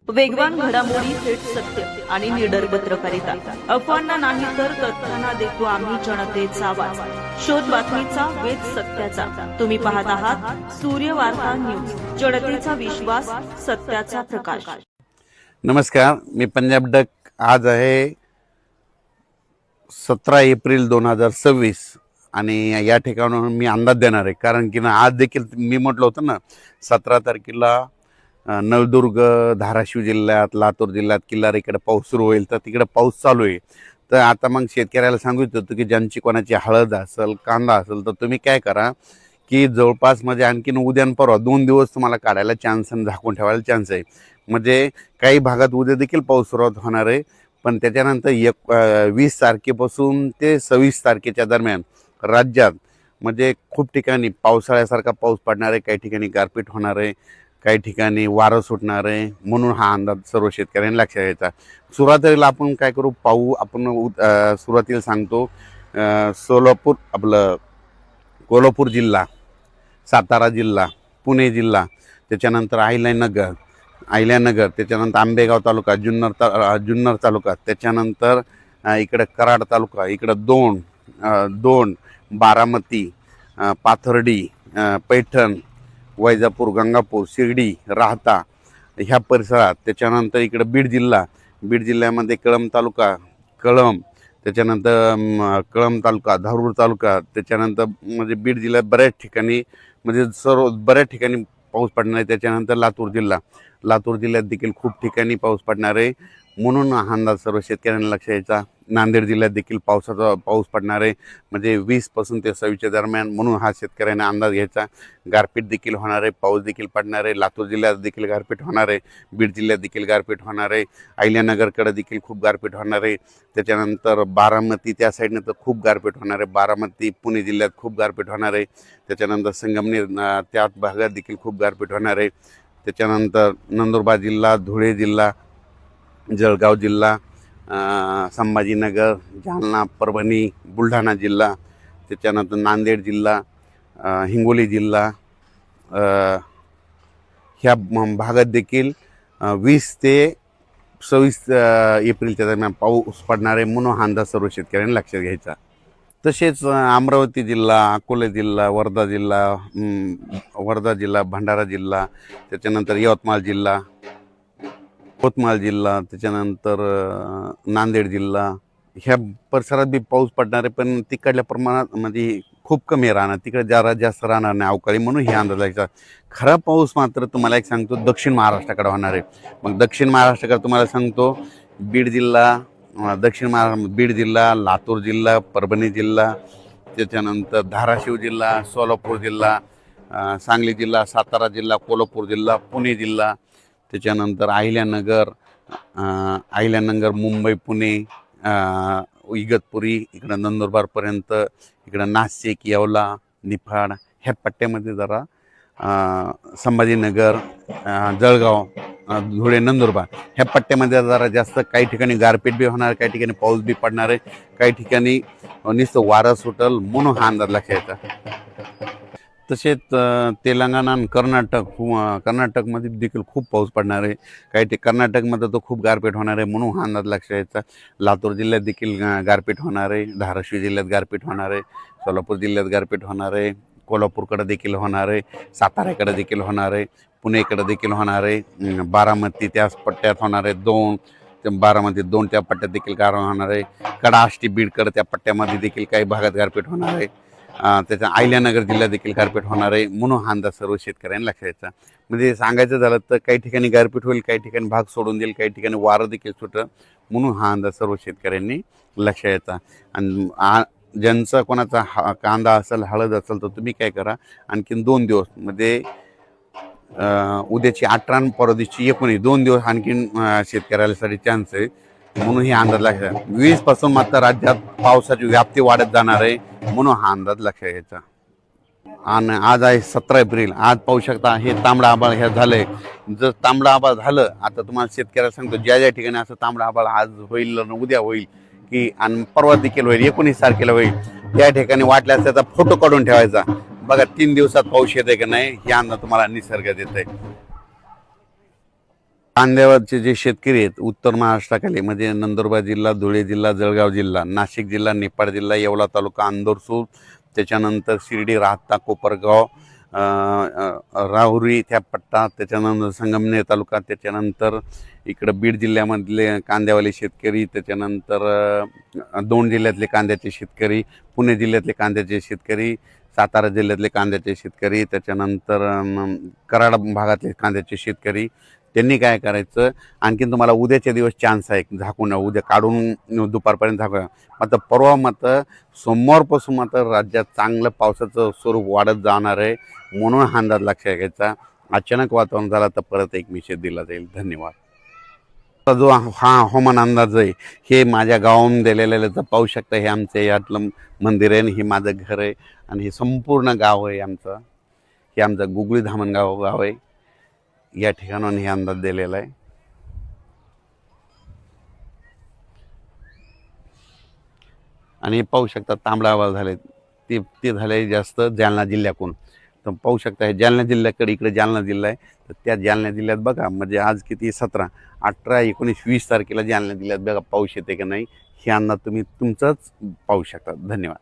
वेगवान घडामोडी, थेट सत्य आणि निडर पत्रकारिता. अफवांना नाही तर तथ्यांना देतो आम्ही जनतेचा आवाज. शोध बातमीचा, वेध सत्याचा. तुम्ही पाहत आहात सूर्य वार्ता न्यूज, जनतेचा विश्वास, सत्याचा प्रकाश. नमस्कार, मी पंजाब डक. आज आहे 17 एप्रिल 2026 आणि या ठिकाणाहून मी अंदाज देणार आहे. कारण की ना, आज देखील मी म्हटलं होतं ना 17 तारखेला नळदुर्ग, धाराशिव जिल्ह्यात, लातूर जिल्ह्यात किल्लारीकडे पाऊस सुरू होईल. तर तिकडे पाऊस चालू आहे. तर आता मग शेतकऱ्याला सांगितलं होतं की ज्यांची कोणाची हळद असेल, कांदा असेल, तर तुम्ही काय करा की जवळपास म्हणजे आणखीन उद्या परवा 2 दिवस तुम्हाला काढायला चान्स आणि झाकून ठेवायला चान्स आहे. म्हणजे काही भागात उद्या देखील पाऊस सुरुवात होणार आहे. पण त्याच्यानंतर 20 तारखेपासून ते 26 तारखेच्या दरम्यान राज्यात म्हणजे खूप ठिकाणी पावसाळ्यासारखा पाऊस पडणार आहे. काही ठिकाणी गारपीट होणार आहे, काही ठिकाणी वारं सुटणार आहे. म्हणून हा अंदाज सर्व शेतकऱ्यांनी लक्षात घ्यायचा. सुरुवातीला आपण काय करू पाहू. आपण सुरुवातीला सांगतो सोलापूर, आपलं कोल्हापूर जिल्हा, सातारा जिल्हा, पुणे जिल्हा, त्याच्यानंतर अहिल्यानगर, त्याच्यानंतर आंबेगाव तालुका, जुन्नर तालुका, त्याच्यानंतर इकडे कराड तालुका, इकडं दोन, बारामती, पाथर्डी, पैठण, वैजापूर, गंगापूर, शिर्डी, राहता ह्या परिसरात. त्याच्यानंतर इकडे बीड जिल्ह्यामध्ये कळंब तालुका, त्याच्यानंतर कळंब तालुका, धारूर तालुका, त्याच्यानंतर म्हणजे बीड जिल्ह्यात बऱ्याच ठिकाणी म्हणजे बऱ्याच ठिकाणी पाऊस पडणार आहे. त्याच्यानंतर लातूर जिल्ह्यात देखील खूप ठिकाणी पाऊस पडणार आहे. म्हणून हा अंदाज सर्व शेतकऱ्यांना लक्ष द्यायचा. नांदेड जिल्ह्यात देखील पाऊस पडणार आहे, म्हणजे 20 पासून ते 26 दरम्यान. म्हणून हा शेतकऱ्यांना अंदाज घ्यायचा. गारपीट देखील होणार आहे, पाऊस देखील पडणार आहे. लातूर जिल्ह्यात देखील गारपीट होणार आहे, बीड जिल्ह्यात देखील गारपीट होणार आहे, अहिल्यानगरकडे देखील खूप गारपीट होणार आहे. त्याच्यानंतर बारामती त्या साईडनं तर खूप गारपीट होणार आहे. बारामती, पुणे जिल्ह्यात खूप गारपीट होणार आहे. त्याच्यानंतर संगमनेर त्या भागात देखील खूप गारपीट होणार आहे. त्याच्यानंतर नंदुरबार जिल्हा, धुळे जिल्हा, जळगाव जिल्हा, संभाजीनगर, जालना, परभणी, बुलढाणा जिल्हा, त्याच्यानंतर नांदेड जिल्हा, हिंगोली जिल्हा, ह्या भागात देखील 20 ते 26 एप्रिलच्या दरम्यान पाऊस पडणार आहे. म्हणून हा अंदाज सर्व शेतकऱ्यांनी लक्षात घ्यायचा. तसेच अमरावती जिल्हा, अकोला जिल्हा, वर्धा जिल्हा, भंडारा जिल्हा, त्याच्यानंतर यवतमाळ जिल्हा, त्याच्यानंतर नांदेड जिल्हा, ह्या परिसरात बी पाऊस पडणार आहे. पण तिकडल्या प्रमाणात म्हणजे खूप कमी राहणार, तिकडे जरा जास्त राहणार नाही अवकाळी. म्हणून हे अंदाज लागचा. खरा पाऊस मात्र तुम्हाला एक सांगतो दक्षिण महाराष्ट्राकडे होणार आहे. मग दक्षिण महाराष्ट्राकडे तुम्हाला सांगतो बीड जिल्हा, बीड जिल्हा, लातूर जिल्हा, परभणी जिल्हा, त्याच्यानंतर धाराशिव जिल्हा, सोलापूर जिल्हा, सांगली जिल्हा, सातारा जिल्हा, कोल्हापूर जिल्हा, पुणे जिल्हा, त्याच्यानंतर अहिल्यानगर, मुंबई, पुणे, इगतपुरी, इकडं नंदुरबारपर्यंत, इकडं नाशिक, येवला, निफाड ह्या पट्ट्यामध्ये जरा संभाजीनगर, जळगाव, धुळे, नंदुरबार ह्या पट्ट्यामध्ये जरा जास्त काही ठिकाणी गारपीट बी होणार, काही ठिकाणी पाऊस बी पडणार आहे, काही ठिकाणी नुसतं वारं सुटल. म्हणून हा अंदाज लक्षात येतात. तसेच तेलंगणा आणि कर्नाटकमध्ये देखील खूप पाऊस पडणार आहे. काही कर्नाटकमध्ये तर खूप गारपीट होणार आहे. म्हणून हा अंदाज लक्षात यायचा. लातूर जिल्ह्यात देखील गारपीट होणार आहे, धाराशिव जिल्ह्यात गारपीट होणार आहे, सोलापूर जिल्ह्यात गारपीट होणार आहे, कोल्हापूरकडे देखील होणार आहे, साताऱ्याकडे देखील होणार आहे, पुणेकडे देखील होणार आहे, बारामती त्याच पट्ट्यात होणार आहे, बारामती 2 त्या पट्ट्यात देखील गार होणार आहे, कडा, आष्टी, बीडकडे त्या पट्ट्यामध्ये देखील काही भागात गारपीट होणार आहे. त्याच्या अहिल्यानगर जिल्ह्यात देखील गारपीट होणार आहे. म्हणून हा अंदाज सर्व शेतकऱ्यांनी लक्षात घ्यायचा. म्हणजे सांगायचं झालं तर काही ठिकाणी गारपीट होईल, काही ठिकाणी भाग सोडून देईल, काही ठिकाणी वारं देखील सुटेल. म्हणून हा अंदाज सर्व शेतकऱ्यांनी लक्षात घ्यायचा. आणि ज्यांचा कोणाचा कांदा असेल, हळद असेल, तर तुम्ही काय करा आणखीन 2 दिवस म्हणजे उद्याची 18 आणि परवा दिवशी 19 2 दिवस आणखीन शेतकऱ्यासाठी चान्स आहे. म्हणून हे अंदाज लक्षात 20 पासून मात्र राज्यात पावसाची व्याप्ती वाढत जाणार आहे. म्हणून हा अंदाज लक्षात घ्यायचा. आणि आज आहे 17 एप्रिल. आज पाहू शकता हे तांबडा आभाळ हे झालंय. जर तांबडा आभाळ झालं, आता तुम्हाला शेतकऱ्याला सांगतो ज्या ठिकाणी असं तांबडा आभाळ आज होईल, उद्या होईल की आणि परवा देखील होईल, 19 तारखेला होईल, त्या ठिकाणी वाटल्यास त्याचा फोटो काढून ठेवायचा. बघा 3 दिवसात पाऊस येते की नाही हे अंदाज तुम्हाला निसर्ग देत आहे. कांद्यावरचे जे शेतकरी आहेत उत्तर महाराष्ट्राखाली म्हणजे नंदुरबार जिल्हा, धुळे जिल्हा, जळगाव जिल्हा, नाशिक जिल्हा, निपाड जिल्हा, येवला तालुका, अंदोरसूर, त्याच्यानंतर शिर्डी, राहता, कोपरगाव, राहुरी त्या पट्टा, त्याच्यानंतर संगमनेर तालुका, त्याच्यानंतर इकडं बीड जिल्ह्यामधले कांद्यावाले शेतकरी, त्याच्यानंतर 2 जिल्ह्यातले कांद्याचे शेतकरी, पुणे जिल्ह्यातले कांद्याचे शेतकरी, सातारा जिल्ह्यातले कांद्याचे शेतकरी, त्याच्यानंतर कराड भागातले कांद्याचे शेतकरी, त्यांनी काय करायचं, आणखीन तुम्हाला उद्याच्या दिवस चान्स आहे झाकून, उद्या काढून दुपारपर्यंत झाकून, मात्र परवा मात्र सोमवारपासून मात्र राज्यात चांगलं पावसाचं स्वरूप वाढत जाणार आहे, म्हणून हा अंदाज लक्षात घ्यायचा. अचानक वातावरण झाला तर परत एक मेसेज दिला जाईल. धन्यवाद. जो हा हवामान अंदाज आहे हे माझ्या गावाहून दिलेलं आहे, तर पाहू शकता हे आमचं यातलं मंदिर आहे आणि हे माझं घर आहे आणि हे संपूर्ण गाव आहे आमचं. हे आमचं गुगळी धामणगाव गाव आहे. या ठिकाणाहून हे अंदाज दिलेला आहे. आणि पाहू शकता तांबडा आवाज झाले ते झाले जास्त जालना जिल्ह्याकडून. तर पाहू शकता हे जालना जिल्ह्याकडे, इकडे जालना जिल्हा आहे, तर त्या जालना जिल्ह्यात बघा म्हणजे आज किती 17, 18, 19, 20 तारखेला जालना जिल्ह्यात बघा पाऊस येते की नाही हे अंदाज तुम्ही तुमचाच पाहू शकता. धन्यवाद.